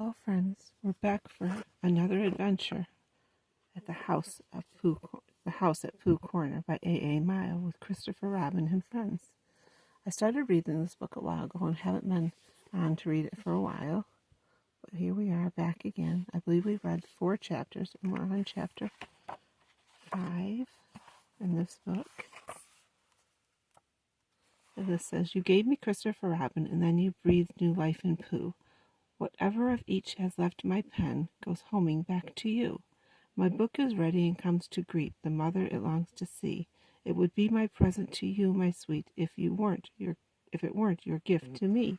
Hello, friends. We're back for another adventure at the house at Pooh Corner by A.A. Mile with Christopher Robin and friends. I started reading this book a while ago and haven't been on to read it for a while, but here we are back again. I believe we read 4 chapters, and we're on chapter 5 in this book. And this says, "You gave me Christopher Robin, and then you breathed new life in Pooh. Whatever of each has left my pen goes homing back to you. My book is ready and comes to greet the mother it longs to see. It would be my present to you, my sweet, if it weren't your gift to me."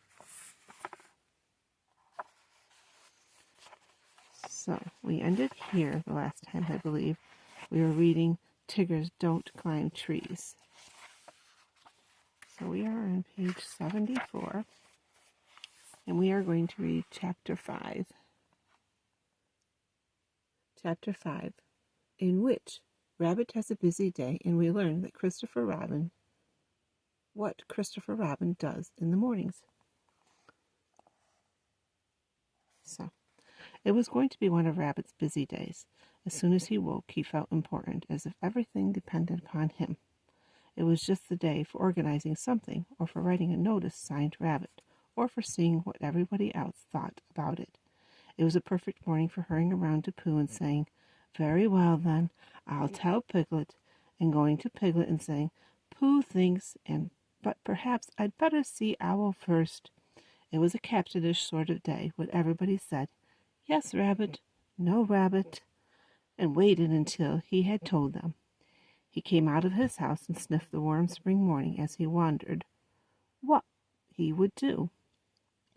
So we ended here the last time, I believe. We were reading Tigers Don't Climb Trees. So we are on page 74. And we are going to read chapter 5. Chapter 5, in which Rabbit has a busy day, and we learn that what Christopher Robin does in the mornings. So, it was going to be one of Rabbit's busy days. As soon as he woke, he felt important, as if everything depended upon him. It was just the day for organizing something, or for writing a notice signed Rabbit, or for seeing what everybody else thought about it. It was a perfect morning for hurrying around to Pooh and saying, "Very well, then, I'll tell Piglet," and going to Piglet and saying, "Pooh thinks, but perhaps I'd better see Owl first." It was a captious sort of day when everybody said, "Yes, Rabbit," "No, Rabbit," and waited until he had told them. He came out of his house and sniffed the warm spring morning as he wondered what he would do.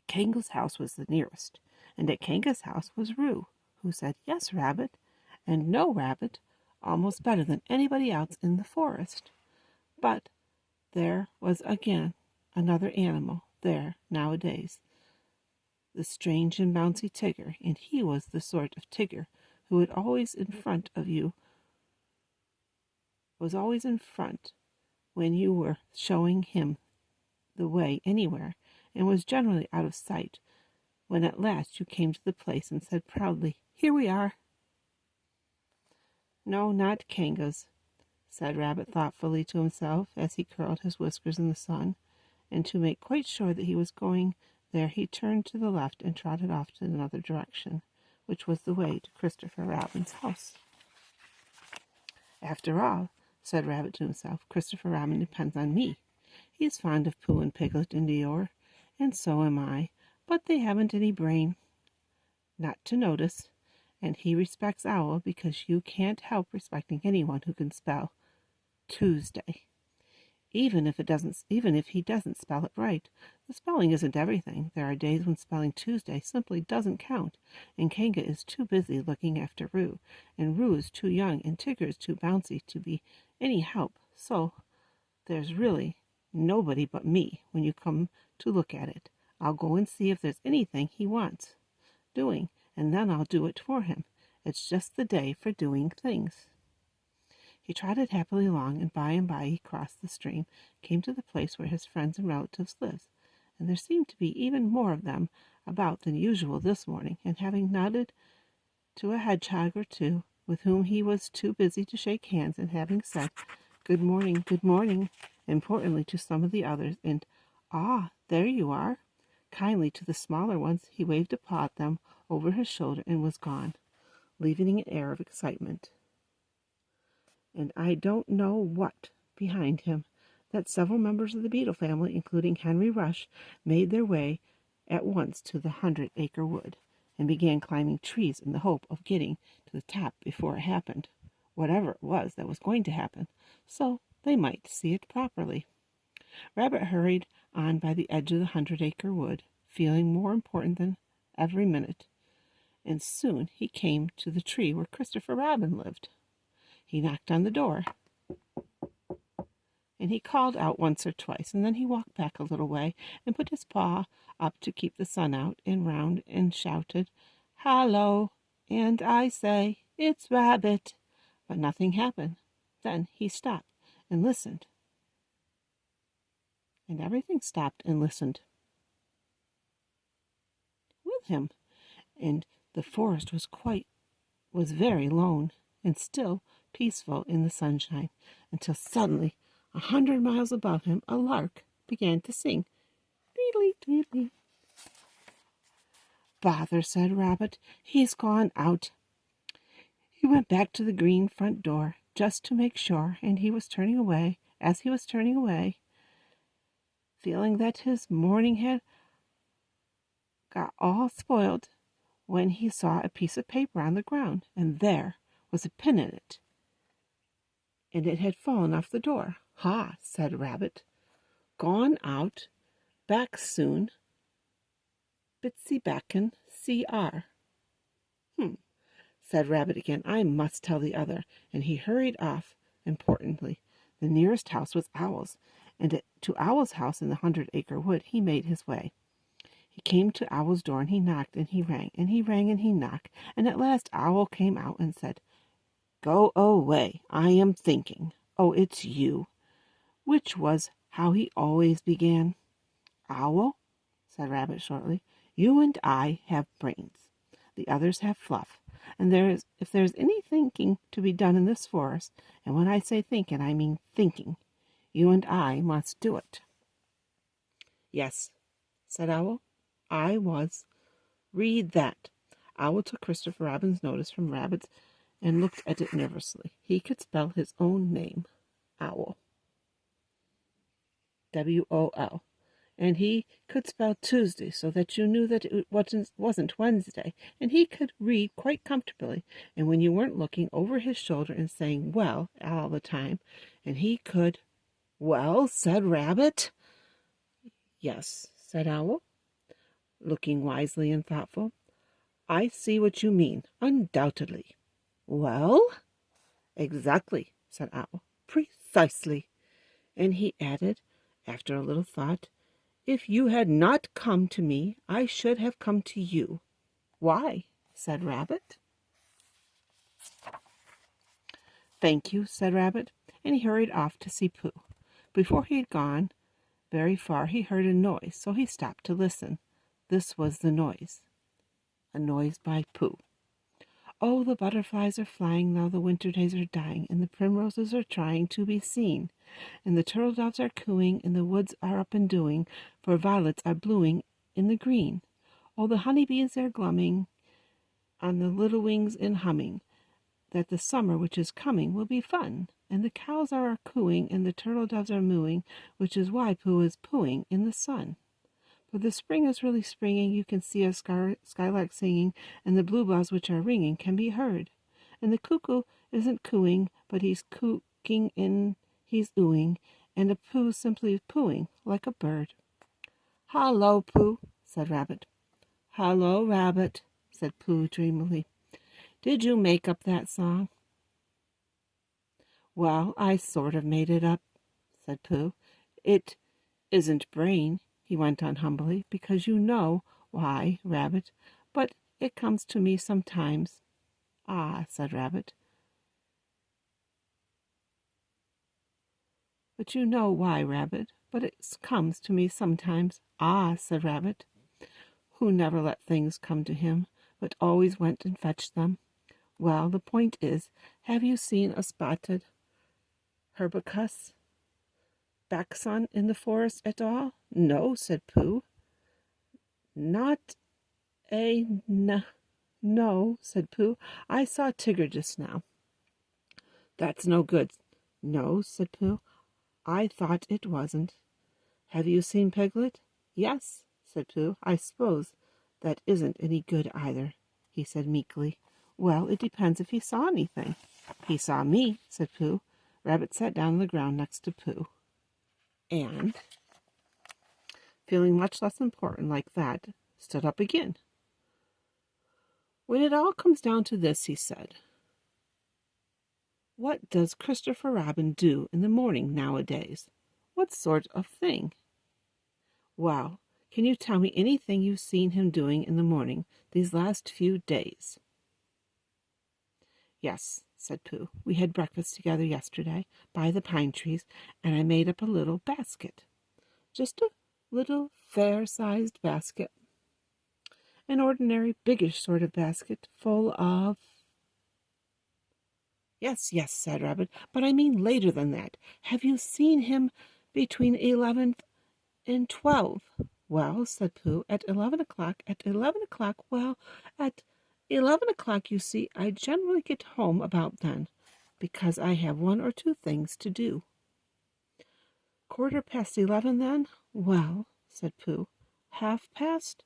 Kanga's house was the nearest, and at Kanga's house was Roo, who said, "Yes, Rabbit," and "No, Rabbit," almost better than anybody else in the forest. But there was again another animal there nowadays, the strange and bouncy Tigger, and he was the sort of Tigger who was always in front when you were showing him the way anywhere, and was generally out of sight when at last you came to the place and said proudly, "Here we are." "No, not Kanga's," said Rabbit thoughtfully to himself as he curled his whiskers in the sun, and to make quite sure that he was going there he turned to the left and trotted off to another direction, which was the way to Christopher Robin's house. "After all," said Rabbit to himself, "Christopher Robin depends on me. He is fond of Pooh and Piglet and Eeyore, and so am I, but they haven't any brain not to notice, and he respects Owl because you can't help respecting anyone who can spell Tuesday, even if he doesn't spell it right. The spelling isn't everything. There are days when spelling Tuesday simply doesn't count, and Kanga is too busy looking after Roo, and Roo is too young, and Tigger is too bouncy to be any help, so there's really nobody but me when you come to look at it. I'll go and see if there's anything he wants doing, and then I'll do it for him. It's just the day for doing things." He trotted happily along, and by he crossed the stream, came to the place where his friends and relatives lived, and there seemed to be even more of them about than usual this morning, and having nodded to a hedgehog or two, with whom he was too busy to shake hands, and having said, good morning," importantly to some of the others, and "Ah, there you are," kindly to the smaller ones, he waved a paw at them over his shoulder and was gone, leaving an air of excitement, and I don't know what, behind him, that several members of the Beetle family, including Henry Rush, made their way at once to the 100-acre wood, and began climbing trees in the hope of getting to the top before it happened, whatever it was that was going to happen, so they might see it properly. Rabbit hurried on by the edge of the 100-acre wood, feeling more important than every minute, and soon he came to the tree where Christopher Robin lived. He knocked on the door, and he called out once or twice, and then he walked back a little way and put his paw up to keep the sun out and round and shouted, "Hallo, and I say, it's Rabbit." But nothing happened. Then he stopped and listened, and everything stopped and listened with him, and the forest was very lone and still peaceful in the sunshine, until suddenly, 100 miles above him, a lark began to sing. Tweedly, tweedly. Bother, said Rabbit. He's gone out. He went back to the green front door just to make sure, and as he was turning away, feeling that his morning had got all spoiled, when he saw a piece of paper on the ground, and there was a pin in it, and it had fallen off the door. Ha, said Rabbit. Gone out, back soon, Bitsy Backen, C.R. Said Rabbit again. I must tell the other. And he hurried off importantly. The nearest house was Owl's, and to Owl's house in the 100-acre wood he made his way. He came to Owl's door, and he knocked, and he rang, and he rang, and he knocked, and at last Owl came out and said, Go away, I am thinking. Oh, it's you. Which was how he always began. Owl, said Rabbit shortly, you and I have brains. The others have fluff. And if there's any thinking to be done in this forest, and when I say thinking, I mean thinking, you and I must do it. Yes, said Owl. I was. Read that. Owl took Christopher Robin's notice from Rabbit's and looked at it nervously. He could spell his own name, Owl. W-O-L. And he could spell Tuesday so that you knew that it wasn't Wednesday, and he could read quite comfortably, and when you weren't looking over his shoulder and saying, well, all the time, and he could... Well, said Rabbit. Yes, said Owl, looking wisely and thoughtful. I see what you mean, undoubtedly. Well? Exactly, said Owl. Precisely. And he added, after a little thought, if you had not come to me, I should have come to you. Why? Said Rabbit. Thank you, said Rabbit, and he hurried off to see Pooh. Before he had gone very far, he heard a noise, so he stopped to listen. This was the noise. A noise by Pooh. Oh, the butterflies are flying now, the winter days are dying, and the primroses are trying to be seen, and the turtle doves are cooing, and the woods are up and doing, for violets are blooming in the green. Oh, the honeybees are glumming on the little wings and humming, that the summer which is coming will be fun, and the cows are cooing, and the turtle doves are mooing, which is why Pooh is pooing in the sun. For the spring is really springing, you can see a skylark singing, and the bluebells which are ringing can be heard. And the cuckoo isn't cooing, but he's cooking and he's oohing, and the Pooh simply pooing like a bird. Hello, Pooh, said Rabbit. Hello, Rabbit, said Pooh dreamily. Did you make up that song? Well, I sort of made it up, said Pooh. It isn't brain, he went on humbly, because you know why, Rabbit, but it comes to me sometimes. Ah, said Rabbit. But you know why, Rabbit, but it comes to me sometimes. Ah, said Rabbit, who never let things come to him, but always went and fetched them. Well, the point is, have you seen a spotted Herbicus Baxon in the forest at all? No, said Pooh. Not no, said Pooh. I saw Tigger just now. That's no good. No, said Pooh. I thought it wasn't. Have you seen Piglet? Yes, said Pooh. I suppose that isn't any good either, he said meekly. Well, it depends if he saw anything. He saw me, said Pooh. Rabbit sat down on the ground next to Pooh, and, feeling much less important like that, stood up again. When it all comes down to this, he said, what does Christopher Robin do in the morning nowadays? What sort of thing? Well, can you tell me anything you've seen him doing in the morning these last few days? Yes, said Pooh. We had breakfast together yesterday by the pine trees, and I made up a little basket. Just a little fair-sized basket. an ordinary, biggish sort of basket, full of... Yes, yes, said Rabbit, but I mean later than that. Have you seen him between 11 and 12? Well, said Pooh, at 11 o'clock. At 11 o'clock, well, at 11 o'clock, you see, I generally get home about then, because I have one or two things to do. 11:15, then? Well, said Pooh. 1/2 past?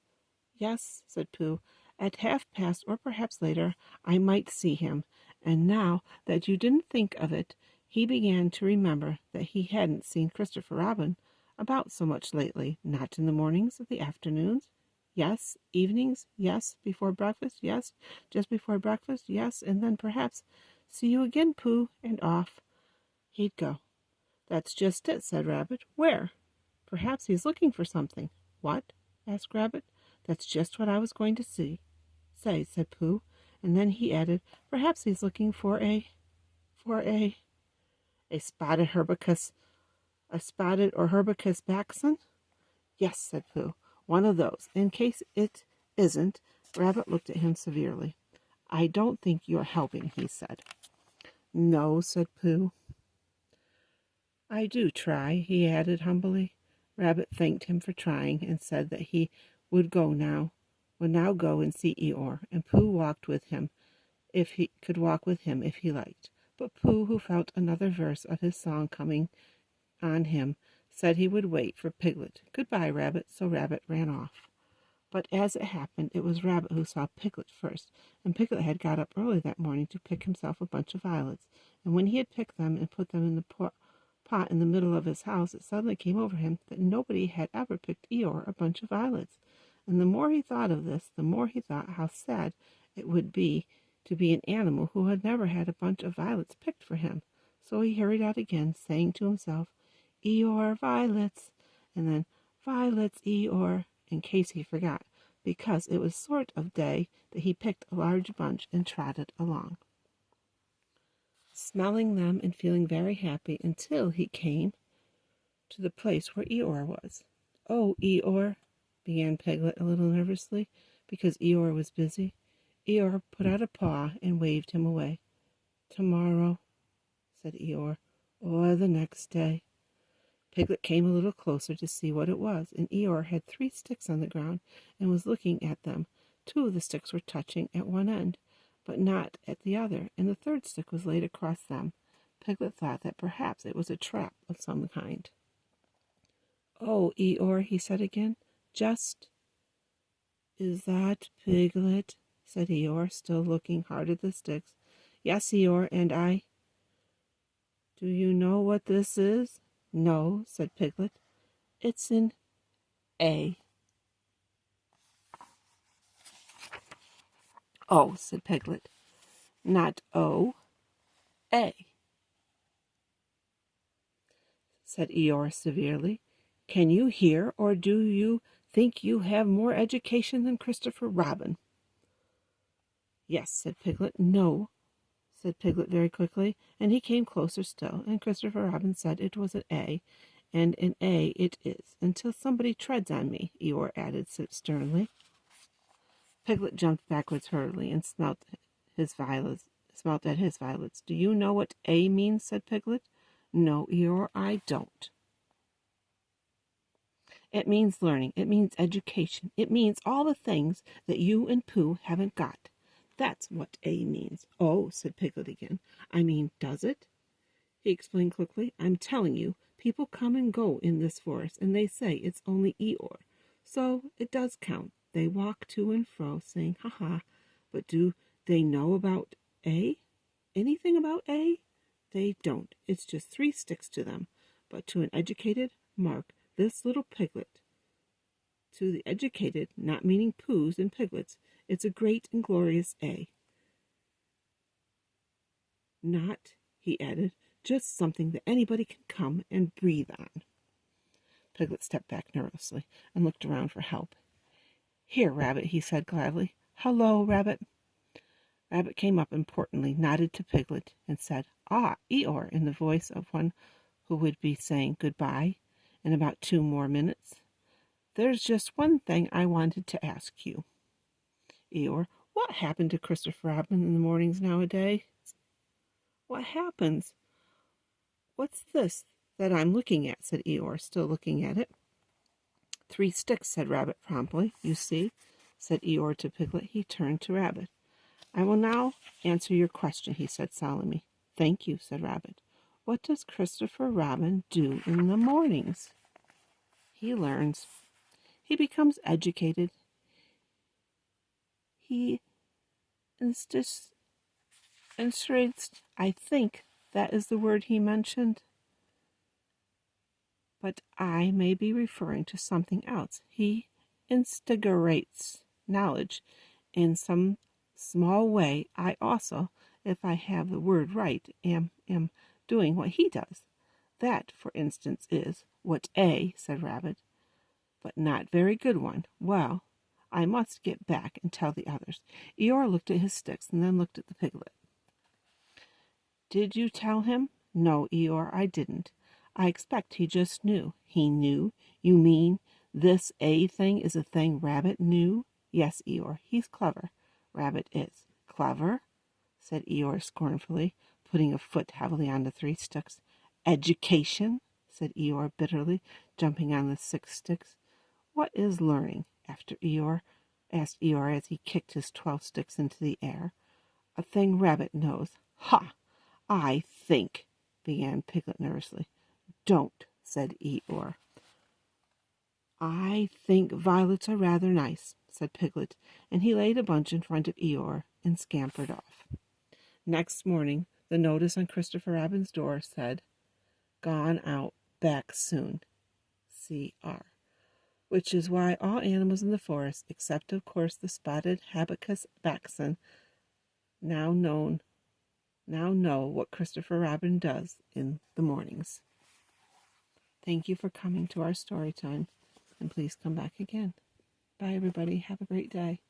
Yes, said Pooh. At 1/2 past, or perhaps later, I might see him. And now that you didn't think of it, he began to remember that he hadn't seen Christopher Robin about so much lately. Not in the mornings, the afternoons, yes, evenings, yes, before breakfast, yes, just before breakfast, yes, and then perhaps, see you again, Pooh, and off he'd go. That's just it, said Rabbit. Where? Perhaps he's looking for something. What? Asked Rabbit. That's just what I was going to say, said Pooh, and then he added, perhaps he's looking for a spotted herbicus, a spotted or herbicus baxon? Yes, said Pooh, one of those. In case it isn't, Rabbit looked at him severely. I don't think you're helping, he said. No, said Pooh. I do try, he added humbly. Rabbit thanked him for trying and said that he would now go and see Eeyore, and Pooh walked with him if he could walk with him if he liked. But Pooh, who felt another verse of his song coming on him, said he would wait for Piglet. Goodbye, Rabbit, so Rabbit ran off. But as it happened, it was Rabbit who saw Piglet first, and Piglet had got up early that morning to pick himself a bunch of violets, and when he had picked them and put them in the pot in the middle of his house, it suddenly came over him that nobody had ever picked Eeyore a bunch of violets. And the more he thought of this, the more he thought how sad it would be to be an animal who had never had a bunch of violets picked for him. So he hurried out again, saying to himself, Eeyore, violets, and then violets, Eeyore, in case he forgot, because it was sort of day that he picked a large bunch and trotted along, smelling them and feeling very happy until he came to the place where Eeyore was. Oh, Eeyore, began Piglet a little nervously, because Eeyore was busy. Eeyore put out a paw and waved him away. Tomorrow, said Eeyore, or the next day. Piglet came a little closer to see what it was, and Eeyore had 3 sticks on the ground and was looking at them. 2 of the sticks were touching at one end, but not at the other, and the 3rd stick was laid across them. Piglet thought that perhaps it was a trap of some kind. Oh, Eeyore, he said again, Is that Piglet? Said Eeyore, still looking hard at the sticks. Yes, Eeyore, and I... Do you know what this is? No, said Piglet. It's an A. Oh, said Piglet. Not O, A, said Eeyore severely. Can you hear, or do you think you have more education than Christopher Robin? Yes, said Piglet. No, said Piglet very quickly, and he came closer still, and Christopher Robin said it was an A, and an A it is, until somebody treads on me, Eeyore added sternly. Piglet jumped backwards hurriedly and smelt at his violets. Do you know what A means? Said Piglet. No, Eeyore, I don't. It means learning. It means education. It means all the things that you and Pooh haven't got. That's what A means. Oh, said Piglet again. I mean, does it? He explained quickly. I'm telling you, people come and go in this forest, and they say it's only Eeyore. So it does count. They walk to and fro, saying, ha-ha. But do they know about A? Anything about A? They don't. It's just 3 sticks to them. But to an educated, mark this little Piglet. To the educated, not meaning Poohs and Piglets, it's a great and glorious A. Not, he added, just something that anybody can come and breathe on. Piglet stepped back nervously and looked around for help. Here, Rabbit, he said gladly. Hello, Rabbit. Rabbit came up importantly, nodded to Piglet, and said, Ah, Eeyore, in the voice of one who would be saying goodbye in about 2 more minutes. There's just one thing I wanted to ask you. Eeyore. What happened to Christopher Robin in the mornings nowadays? What happens? What's this that I'm looking at? Said Eeyore, still looking at it. 3 sticks, said Rabbit promptly. You see, said Eeyore to Piglet. He turned to Rabbit. I will now answer your question, he said solemnly. Thank you, said Rabbit. What does Christopher Robin do in the mornings? He learns. He becomes educated. He insists, I think that is the word he mentioned, but I may be referring to something else. He instigates knowledge in some small way. I also, if I have the word right, am doing what he does. That, for instance, is what said Rabbit, but not very good one. Well, I must get back and tell the others. Eeyore looked at his sticks and then looked at the piglet. Did you tell him? No, Eeyore, I didn't. I expect he just knew. He knew? You mean this thing is a thing Rabbit knew? Yes, Eeyore, he's clever. Rabbit is. Clever? Said Eeyore scornfully, putting a foot heavily on the 3 sticks. Education? Said Eeyore bitterly, jumping on the 6 sticks. What is learning? Asked Eeyore as he kicked his 12 sticks into the air. A thing Rabbit knows. Ha! I think, began Piglet nervously. Don't, said Eeyore. I think violets are rather nice, said Piglet, and he laid a bunch in front of Eeyore and scampered off. Next morning, the notice on Christopher Robin's door said, Gone out, back soon. C.R. Which is why all animals in the forest, except of course the spotted Hibiscus baxon, now know what Christopher Robin does in the mornings. Thank you for coming to our story time, and please come back again. Bye, everybody. Have a great day.